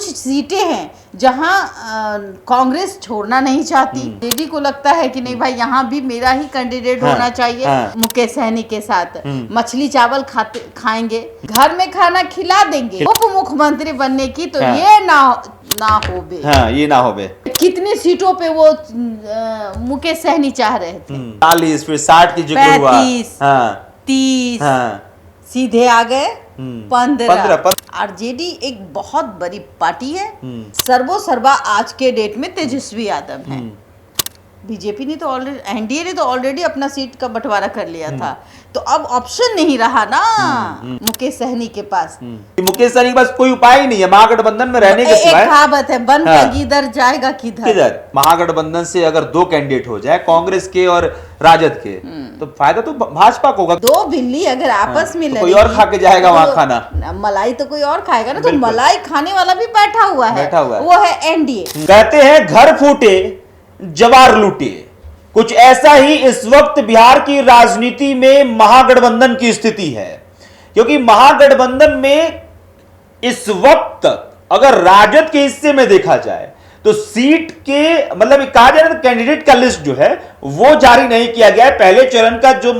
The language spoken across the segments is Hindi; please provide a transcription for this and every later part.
कुछ सीटें हैं जहां कांग्रेस छोड़ना नहीं चाहती। जेडी को लगता है कि नहीं भाई यहाँ भी मेरा ही कैंडिडेट होना चाहिए। मुकेश सहनी के साथ मछली चावल खाएंगे, घर में खाना खिला देंगे, उप मुख्यमंत्री बनने की तो ये ना हो बे। ये ना हो बे। कितनी सीटों पे वो मुकेश सहनी चाह रहे थे? 40, फिर 60 की जिक्र हुआ, 30, सीधे आ गए 15। आरजेडी एक बहुत बड़ी पार्टी है। सर्वा आज के डेट में तेजस्वी यादव है। बीजेपी ने तो ऑलरेडी, एनडीए ने तो ऑलरेडी अपना सीट का बंटवारा कर लिया था, तो अब ऑप्शन नहीं रहा ना मुकेश सहनी के पास। मुकेश सहनी के पास कोई उपाय ही नहीं है महागठबंधन में रहने के सिवाय। एक कहावत है, बन किधर जाएगा किधर। महागठबंधन से अगर 2 कैंडिडेट हो जाए, कांग्रेस के और राजद के, तो फायदा तो भाजपा को होगा। 2 बिल्ली अगर आपस में तो कोई और खा के जाएगा वहां खाना, मलाई तो कोई और खाएगा ना। तो मलाई खाने वाला भी बैठा हुआ है, वो है एनडीए। कहते हैं घर फूटे जवार लूटे, कुछ ऐसा ही इस वक्त बिहार की राजनीति में महागठबंधन की स्थिति है। क्योंकि महागठबंधन में इस वक्त अगर राजद के हिस्से में देखा जाए तो सीट के मतलब कहा जाए ना, कैंडिडेट का लिस्ट जो है वो जारी नहीं किया गया है। पहले चरण का जो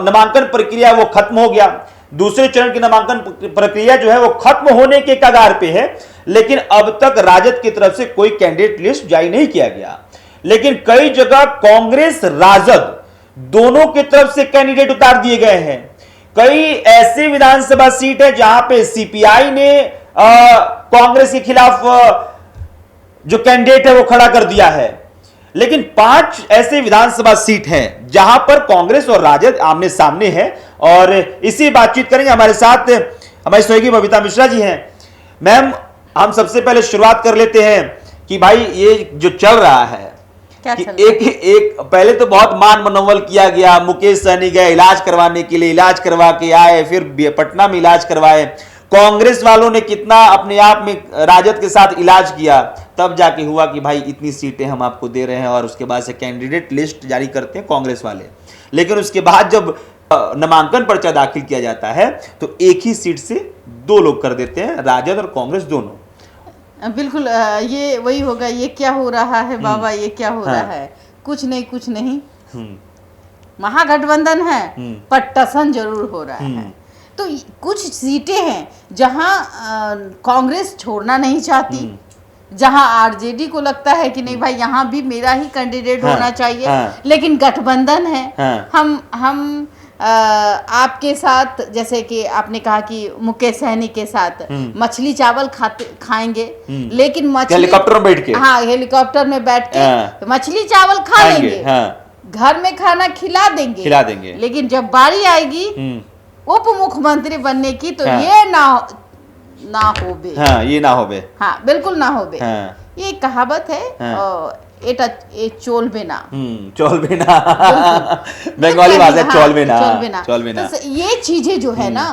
नामांकन प्रक्रिया वो खत्म हो गया, दूसरे चरण की नामांकन प्रक्रिया जो है वो खत्म होने के कगार पे है, लेकिन अब तक राजद की तरफ से कोई कैंडिडेट लिस्ट जारी नहीं किया गया। लेकिन कई जगह कांग्रेस राजद दोनों की तरफ से कैंडिडेट उतार दिए गए हैं। कई ऐसे विधानसभा सीट है जहां पे सीपीआई ने कांग्रेस के खिलाफ जो कैंडिडेट है वो खड़ा कर दिया है। लेकिन 5 ऐसे विधानसभा सीट हैं जहां पर कांग्रेस और राजद आमने सामने है, और इसी बातचीत करेंगे। हमारे साथ हमारी सहयोगी बबीता मिश्रा जी हैं। मैम, हम सबसे पहले शुरुआत कर लेते हैं कि भाई ये जो चल रहा है कि एक पहले तो बहुत मान मनोबल किया गया, मुकेश सहनी गए इलाज करवाने के लिए, इलाज करवा के आए, फिर पटना में इलाज करवाए। कांग्रेस वालों ने कितना अपने आप में राजद के साथ इलाज किया, तब जाके हुआ कि भाई इतनी सीटें हम आपको दे रहे हैं, और उसके बाद से कैंडिडेट लिस्ट जारी करते हैं कांग्रेस वाले। लेकिन उसके बाद जब नामांकन पर्चा दाखिल किया जाता है तो एक ही सीट से 2 लोग कर देते हैं, राजद और कांग्रेस दोनों। बिल्कुल, ये वही होगा। ये क्या हो रहा है बाबा, ये क्या हो रहा है? कुछ नहीं महागठबंधन है, पर टसन जरूर हो रहा है। तो कुछ सीटें हैं जहां कांग्रेस छोड़ना नहीं चाहती, जहां आरजेडी को लगता है कि नहीं भाई यहाँ भी मेरा ही कैंडिडेट होना चाहिए। लेकिन गठबंधन है, हम आपके साथ, जैसे कि आपने कहा कि मुकेश सहनी के साथ मछली चावल खाएंगे, लेकिन हेलीकॉप्टर में बैठ के, हेलीकॉप्टर में बैठ के मछली चावल खा लेंगे, घर में खाना खिला देंगे। लेकिन जब बारी आएगी उप मुख्यमंत्री बनने की तो ये ना हो बे। ये ना हो बे। बिल्कुल ना हो बे। ये कहावत है, ए चोलबे ना बंगाली भाषा, चोलबे ना। तो ये चीजें जो है ना,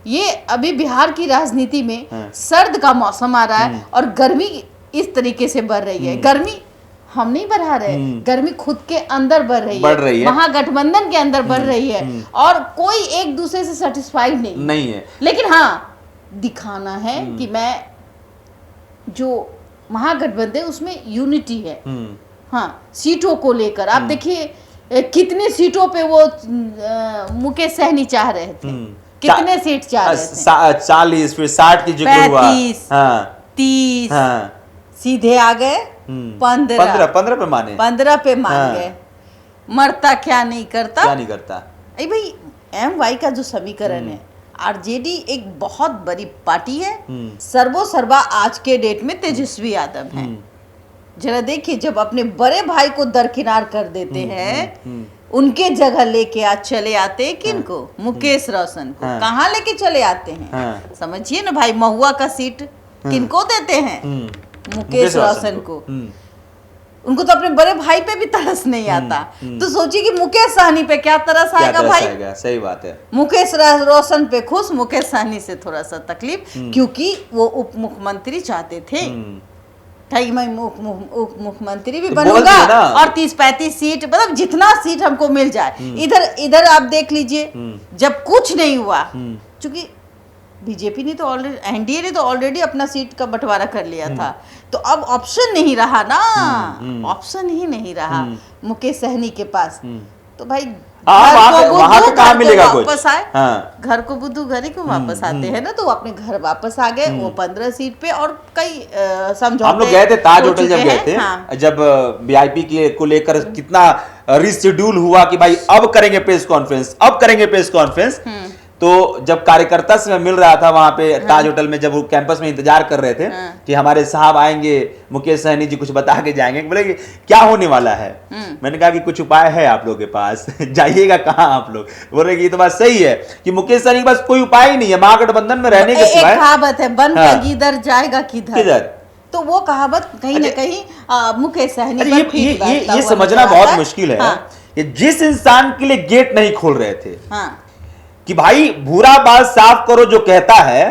ये अभी बिहार की राजनीति में सर्द का मौसम आ रहा है और गर्मी इस तरीके से बढ़ रही है। गर्मी हम नहीं बढ़ा रहे, गर्मी खुद के अंदर बढ़ रही है, महागठबंधन के अंदर बढ़ रही है, और कोई एक दूसरे से सेटिस्फाइड नहीं है। लेकिन दिखाना है कि मैं जो महागठबंधन उसमें यूनिटी है। सीटों को लेकर आप देखिए कितने सीटों पे वो मुकेश सहनी चाह रहे थे, कितने सीट चाह रहे थे? 40, फिर 60 की जिक्र हुआ, 30, सीधे आ गए 15 पे माने, 15 पे मान गए। मरता क्या नहीं करता। भाई MY का जो समीकरण है, आरजेडी एक बहुत बड़ी पार्टी है। सर्वा आज के डेट में तेजस्वी यादव है। जरा देखिए, जब अपने बड़े भाई को दरकिनार कर देते हैं, उनके जगह लेके आज चले आते हैं किनको? मुकेश रोशन को। कहाँ लेके चले आते हैं? समझिए ना भाई, महुआ का सीट किनको देते हैं? मुकेश रोशन को। उनको तो अपने बड़े भाई पे भी तरस नहीं आता, तो सोचिए कि मुकेश सहनी पे क्या तरस आएगा भाई। सही बात है। मुकेश रोशन पे खुश, मुकेश सहनी से थोड़ा सा तकलीफ, क्योंकि वो उप मुख्यमंत्री चाहते थे। मैं उप मुख्यमंत्री भी बनूंगा और 30-35 सीट, मतलब जितना सीट हमको मिल जाए। इधर आप देख लीजिए, जब कुछ नहीं हुआ, क्योंकि बीजेपी ने तो ऑलरेडी, एनडीए ने तो ऑलरेडी अपना सीट का बंटवारा कर लिया था, तो अब ऑप्शन नहीं रहा ना, ऑप्शन ही नहीं रहा मुकेश सहनी के पास। तो भाई वहां पे कहाँ मिलेगा कुछ, वापस आए, घर को बुद्धू घर ही को वापस आते हैं ना, तो अपने घर वापस आ गए। वो 15 सीट पे और कई समझौते, हम लोग गए थे ताज होटल जब गए थे, जब वीआईपी के को लेकर कितना रिशेड्यूल हुआ कि भाई अब करेंगे प्रेस कॉन्फ्रेंस, अब करेंगे प्रेस कॉन्फ्रेंस। तो जब कार्यकर्ता से मैं मिल रहा था वहां पे ताज होटल में, जब वो कैंपस में इंतजार कर रहे थे कि हमारे साहब आएंगे, मुकेश सहनी जी कुछ बता के जाएंगे, बोले कि क्या होने वाला है। मैंने कहा कि कुछ उपाय है आप लोगों के पास, जाइएगा कहाँ आप लोग। बोल रहे कि ये तो बात सही है कि मुकेश सहनी के पास कोई उपाय ही नहीं है महागठबंधन में रहने के सिवाय। एक कहावत है, बन किधर जाएगा किधर, तो वो कहावत कहीं ना कहीं मुकेश सहनी पर ये समझना बहुत मुश्किल है कि जिस इंसान के लिए गेट नहीं खोल रहे थे कि भाई भूरा बाल साफ करो जो कहता है,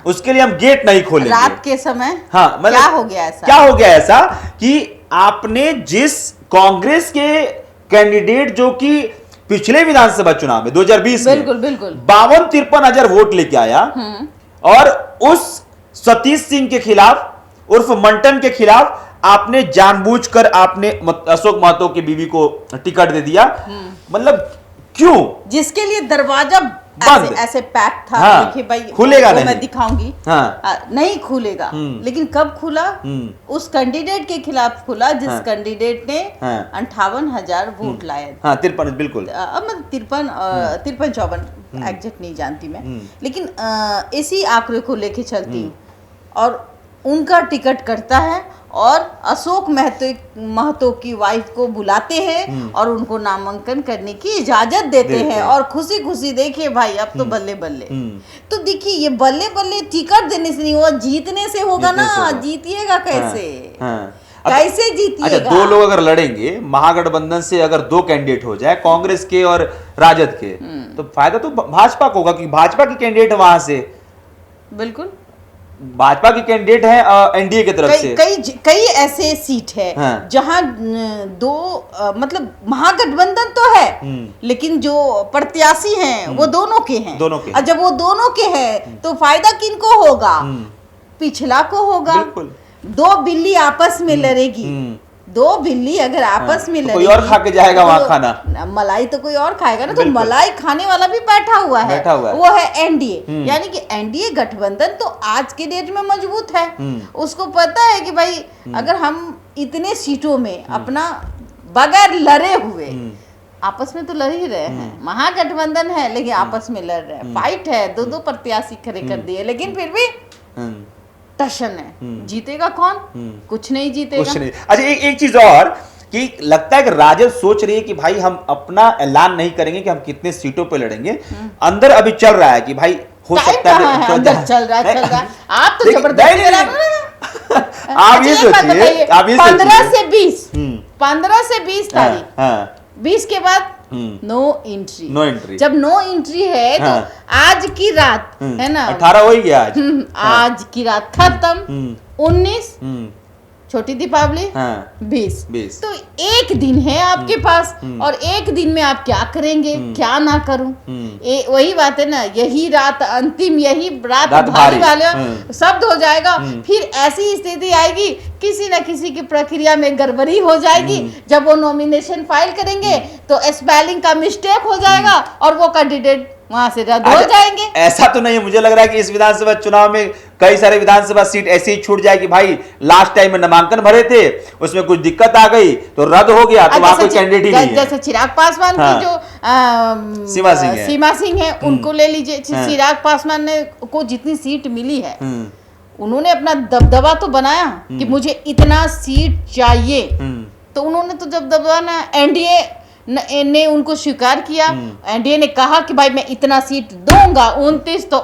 उसके लिए हम गेट नहीं खोलेंगे रात के समय। मतलब क्या हो गया ऐसा, क्या हो गया ऐसा कि आपने जिस कांग्रेस के कैंडिडेट जो कि पिछले विधानसभा चुनाव में 2020 में 52-53 हजार वोट लेके आया, और उस सतीश सिंह के खिलाफ उर्फ मंटन के खिलाफ आपने जानबूझकर आपने अशोक महतो की बीवी को टिकट दे दिया। मतलब क्यों? जिसके लिए दरवाजा ऐसे पैक था। देखिए भाई, खुलेगा नहीं, मैं दिखाऊंगी। नहीं खुलेगा, लेकिन कब खुला? उस कैंडिडेट के खिलाफ खुला जिस कैंडिडेट ने 58,000 वोट लाए। 53, बिल्कुल। अब मैं 53-54 एग्जैक्ट नहीं जानती मैं, लेकिन इसी आंकड़े को लेके चलती हूँ। और उनका टिकट कटता है और अशोक महतो की वाइफ को बुलाते हैं और उनको नामांकन करने की इजाजत देते हैं। और खुशी खुशी देखिए भाई, अब तो बल्ले बल्ले। तो देखिए ये बल्ले बल्ले टिकट देने से नहीं हुआ, जीतने से होगा ना। जीतिएगा कैसे? कैसे जीतिएगा? अच्छा, दो लोग अगर लड़ेंगे महागठबंधन से, अगर 2 कैंडिडेट हो जाए कांग्रेस के और राजद के, तो फायदा तो भाजपा को होगा, क्योंकि भाजपा की कैंडिडेट वहां से, बिल्कुल भाजपा की कैंडिडेट है एनडीए की तरफ से। कई ऐसे सीट है जहां मतलब महागठबंधन तो है, लेकिन जो प्रत्याशी हैं वो दोनों के हैं। और जब वो दोनों के हैं तो फायदा किनको होगा? पिछला को होगा। 2 बिल्ली आपस में लड़ेगी, 2 बिल्ली अगर आपस में लड़ेगी, कोई और खा के जाएगा वहां खाना, मलाई तो कोई और खाएगा ना। तो मलाई खाने वाला भी बैठा हुआ है, वो है एनडीए। यानी कि एनडीए गठबंधन तो आज के डेट में मजबूत है। उसको पता है कि भाई अगर हम इतने सीटों में अपना बगैर लड़े हुए, आपस में तो लड़ ही रहे हैं, महागठबंधन है लेकिन आपस में लड़ रहे हैं, फाइट है, 2 प्रत्याशी खड़े कर दिए, लेकिन फिर भी टशन है। जीतेगा कौन? कुछ नहीं जीतेगा। कुछ नहीं। अच्छा, एक चीज और कि लगता है कि राजद सोच रही है कि भाई हम अपना ऐलान नहीं करेंगे कि हम कितने सीटों पे लड़ेंगे। अंदर अभी चल रहा है कि भाई हो सकता है, अंदर चल रहा है। आप तो जबरदस्ती, आप ये सोचिए, 15 से 20 तारीख, 20 के बाद नो एंट्री। जब नो एंट्री है तो आज की रात है ना, 18 हो ही गया आज की रात खत्म। 19 छोटी दीपावली, 20 तो एक दिन है आपके पास, और एक दिन में आप क्या करेंगे, क्या ना करूं। वही बात है ना, यही रात अंतिम, यही रात भारी वाले शब्द हो जाएगा। फिर ऐसी स्थिति आएगी, किसी न किसी की प्रक्रिया में गड़बड़ी हो जाएगी। जब वो नॉमिनेशन फाइल करेंगे तो स्पेलिंग का मिस्टेक हो जाएगा और वो कैंडिडेट वहां से रद्द हो जाएंगे। ऐसा तो नहीं है, मुझे लग रहा है कि इस विधानसभा चुनाव में कई सारे विधानसभा सीट ऐसे ही छूट जाएगी। भाई लास्ट टाइम में नामांकन भरे थे, उसमें कुछ दिक्कत आ गई तो रद्द हो गया, तो वहां कोई कैंडिडेट ही नहीं है। जैसे चिराग पासवान की जो सीमा सिंह है, उनको ले लीजिए। चिराग पासवान ने को जितनी सीट मिली है, उन्होंने अपना दबदबा तो बनाया कि मुझे इतना सीट चाहिए, तो उन्होंने तो जब दबदबा, एनडीए ने उनको स्वीकार किया। एनडीए ने कहा कि भाई मैं इतना सीट दूंगा, 29 तो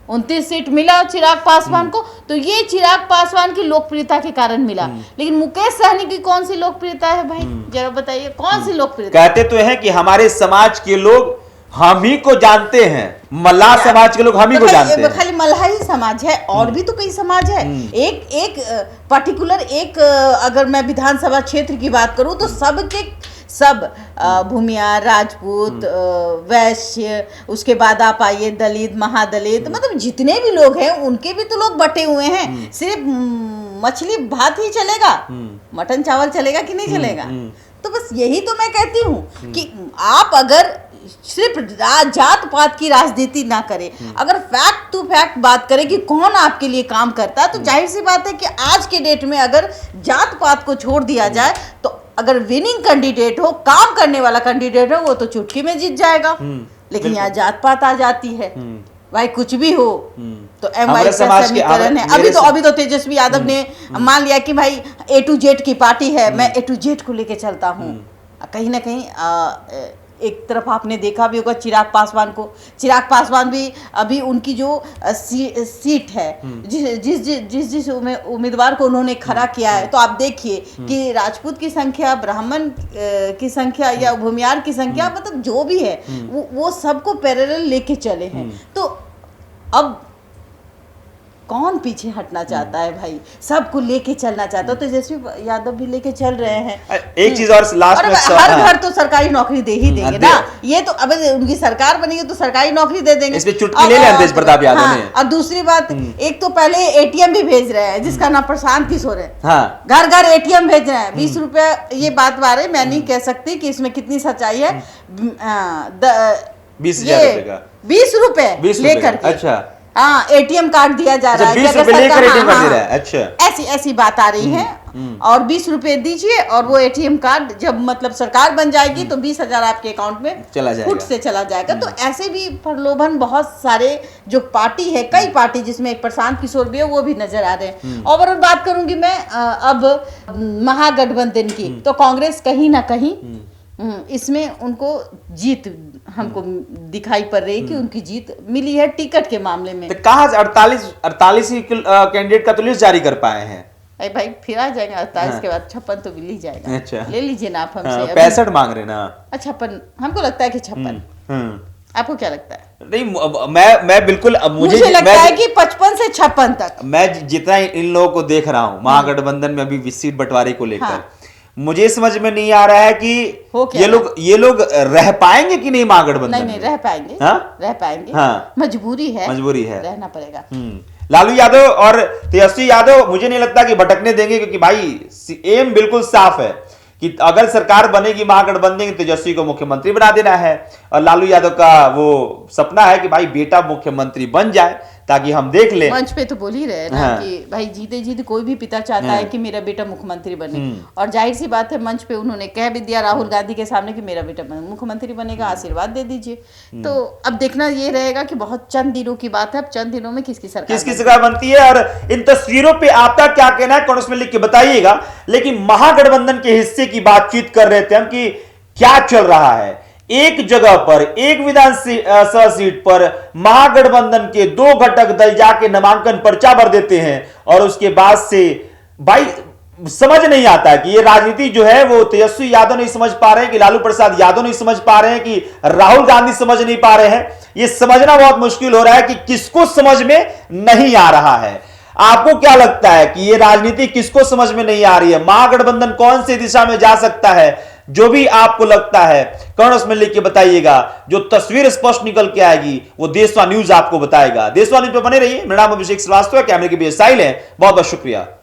29 सीट मिला चिराग पासवान को। तो ये चिराग पासवान की लोकप्रियता के कारण मिला। लेकिन मुकेश सहनी की कौन सी लोकप्रियता है भाई, जरा बताइए, कौन सी लोकप्रियता? कहते तो हैं कि हमारे समाज के लोग हम ही को जानते हैं, मल्लाह समाज के लोग हम ही को जानते हैं। खाली मल्लाही समाज है, और भी तो कई समाज है। एक पर्टिकुलर एक, अगर मैं विधानसभा क्षेत्र की बात करूं तो सब भूमियार, राजपूत, वैश्य, उसके बाद आप आइए दलित, महादलित, मतलब जितने भी लोग हैं उनके भी तो लोग बटे हुए हैं। सिर्फ मछली भात ही चलेगा, मटन चावल चलेगा कि नहीं चलेगा? तो बस यही तो मैं कहती हूँ कि आप अगर सिर्फ जात पात की राजनीति ना करें, अगर फैक्ट टू फैक्ट बात करें कि कौन आपके लिए काम करता है, तो जाहिर सी बात है कि आज के डेट में अगर जात पात को छोड़ दिया जाए तो अगर विनिंग कैंडिडेट हो, काम करने वाला कैंडिडेट हो, वो तो चुटकी में जीत जाएगा। लेकिन यहाँ जात पात आ जाती है, भाई कुछ भी हो तो एम वाई का समीकरण है। अभी तो तेजस्वी यादव ने मान लिया कि भाई A to Z की पार्टी है, मैं A to Z को लेके चलता हूँ। कहीं ना कहीं एक तरफ आपने देखा भी होगा चिराग पासवान को, चिराग पासवान भी अभी उनकी जो सीट है, जिस उम्मीदवार को उन्होंने खड़ा किया है, तो आप देखिए कि राजपूत की संख्या, ब्राह्मण की संख्या या भूमियार की संख्या, मतलब जो भी है वो सबको पैरेलल लेके चले हैं। तो अब कौन पीछे हटना चाहता है भाई? सबको लेके चलना चाहता है, तो तेजस्वी यादव भी लेके चल रहे हैं। एक चीज और लास्ट में, हर घर तो सरकारी नौकरी दे ही देंगे ना। ये तो अब उनकी सरकार बनेगी तो सरकारी नौकरी दे देंगे। इसमें चुटकी ले लिया तेज प्रताप यादव ने। और दूसरी बात, एक तो पहले ATM भी भेज रहे हैं जिसका नाम प्रशांत किशोर है। हाँ। घर घर ATM भेज रहे हैं 20 रुपए। ये बात बारे मैं नहीं कह सकती कि इसमें कितनी सच्चाई है। 20,000 का 20 रुपए लेकर के, अच्छा हाँ, ATM कार्ड दिया जा रहा है। 20 रुपए लेकर ATM कार्ड दे रहा है। अच्छा, ऐसी बात आ रही है। और 20 रुपए दीजिए और वो ATM कार्ड जब मतलब सरकार बन जाएगी तो 20,000 आपके अकाउंट में चला जाएगा, फुट से चला जाएगा। तो ऐसे भी प्रलोभन बहुत सारे, जो पार्टी है, कई पार्टी जिसमें एक प्रशांत किशोर भी है, वो भी नजर आ रहे हैं। ओवरऑल बात करूंगी मैं अब महागठबंधन की, तो कांग्रेस कहीं ना कहीं इसमें उनको जीत हमको दिखाई पड़ रही है कि उनकी जीत मिली है टिकट के मामले में। तो कहाँ 48 ही कैंडिडेट का तो लिस्ट जारी कर पाए हैं? अरे भाई फिर आ जाएंगे 48 के बाद 56 तो मिल ही जाएगा। अच्छा, ले लीजिए ना आप हमसे। 65 मांग रहे ना? 56 हमको लगता है कि 56। आपको क्या लगता है? नहीं, मैं बिल्कुल, मुझे लगता है कि 55 से 56 तक। मैं जितना इन लोगों को देख रहा हूँ महागठबंधन में अभी सीट बंटवारे को लेकर, मुझे समझ में नहीं आ रहा है कि ये लोग रह पाएंगे कि नहीं महागठबंधन? नहीं रह पाएंगे। हाँ? रह पाएंगे। हाँ? मजबूरी है, रहना पड़ेगा। लालू यादव और तेजस्वी यादव मुझे नहीं लगता कि भटकने देंगे, क्योंकि भाई एम बिल्कुल साफ है कि अगर सरकार बनेगी महागठबंधन, तेजस्वी को मुख्यमंत्री बना देना है, और लालू यादव का वो सपना है कि भाई बेटा मुख्यमंत्री बन जाए ताकि हम देख ले। मंच पे तो बोल ही रहे ना कि भाई जीते जीते कोई भी पिता चाहता है कि मेरा बेटा मुख्यमंत्री बने। और जाहिर सी बात है, मंच पे उन्होंने कह भी दिया राहुल गांधी के सामने कि मेरा बेटा मुख्यमंत्री बनेगा, आशीर्वाद दे दीजिए। तो अब देखना ये रहेगा कि बहुत चंद दिनों की बात है, अब चंद दिनों में किसकी सरकार बनती है। और इन तस्वीरों पे आपका क्या कहना है कमेंट्स में लिख के बताइएगा। लेकिन महागठबंधन के हिस्से की बातचीत कर रहे थे हम कि क्या चल रहा है। एक जगह पर, एक विधानसभा सीट पर महागठबंधन के 2 घटक दल जाके नामांकन पर्चा भर देते हैं, और उसके बाद से भाई समझ नहीं आता कि ये राजनीति जो है वो तेजस्वी यादव नहीं समझ पा रहे हैं, कि लालू प्रसाद यादव नहीं समझ पा रहे हैं, कि राहुल गांधी समझ नहीं पा रहे हैं। ये समझना बहुत मुश्किल हो रहा है कि किसको समझ में नहीं आ रहा है। आपको क्या लगता है कि ये राजनीति किसको समझ में नहीं आ रही है? महागठबंधन कौन सी दिशा में जा सकता है? जो भी आपको लगता है कमेंट्स में लिख के बताइएगा। जो तस्वीर स्पष्ट निकल के आएगी वो देशवा न्यूज आपको बताएगा। देशवा न्यूज पे बने रहिए। मेरा नाम अभिषेक श्रीवास्तव है, कैमरे के बीच साहिल है। बहुत बहुत शुक्रिया।